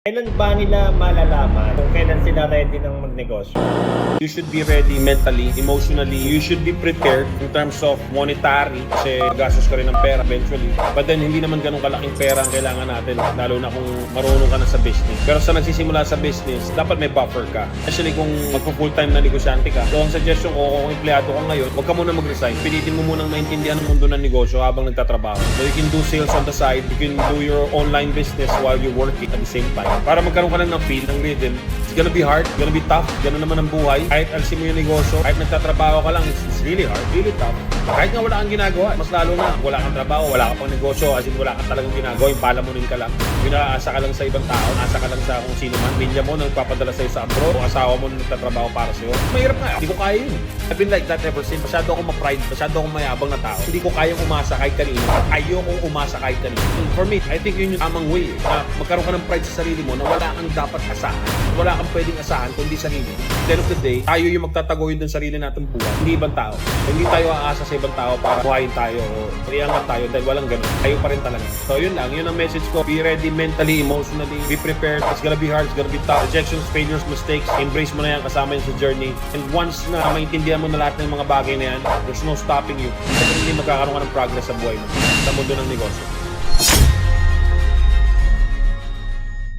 Kailan ba nila malalaman kung kailan sila ready ng magnegosyo? You should be ready mentally, emotionally. You should be prepared in terms of monetary kasi gastos ka rin ng pera eventually. But then, hindi naman ganun kalaking pera ang kailangan natin, lalo na kung marunong ka na sa business. Pero sa nagsisimula sa business, dapat may buffer ka. Especially kung magpo-full-time na negosyante ka. So, ang suggestion ko, kung empleyado ka ngayon, huwag ka muna mag-resign. Pilitin mo munang maintindihan ang mundo ng negosyo habang nagtatrabaho. So, you can do sales on the side, you can do your online business while you're working at the same time. Para magkaroon ka ng feel, ng rhythm. It's gonna be hard, it's gonna be tough, gano'n naman ang buhay. Kahit alisin mo yung negosyo, kahit nagtatrabaho ka lang, it's really hard, really tough. Kahit nga wala kang ginagawa, mas lalo na, wala kang trabaho, wala kang pang negosyo, as in wala kang talagang ginagawa, yung palamunin ka lang. Yung naaasa ka lang sa ibang tao, nasa ka lang sa kung sino man, pamilya mo na nagpapadala sa'yo sa abroad, o asawa mo na nagtatrabaho para sa'yo. Mahirap nga, hindi ko kaya yun. I've been like that ever since. Masyado akong ma-pride, masyado akong mayabang na tao. Hindi ko kayang umasa kahit kanino. Ayokong umasa kahit kanino. And for me, I think yun yung tamang way. Na magkaroon ka ng pride sa sarili mo na wala kang dapat asahan. Wala kang pwedeng asahan kundi sarili. At the end of the day, tayo yung magtataguyod ng sarili natin buhay. Hindi ibang tao. Hindi tayo aasa sa ibang tao para buhayin tayo o iangat tayo dahil walang ganun. Tayo pa rin talaga. So yun lang. Yun ang message ko. Be ready mentally, emotionally. Be prepared. It's gonna be hard. It's gonna be tough. Rejections, failures, mistakes. Embrace mo na yan. Kasama yun sa journey. And once na maintindihan mo na lahat ng mga bagay na yan, there's no stopping you. Kasi hindi magkakaroon ka ng progress sa buhay mo. Sa mundo ng negosyo.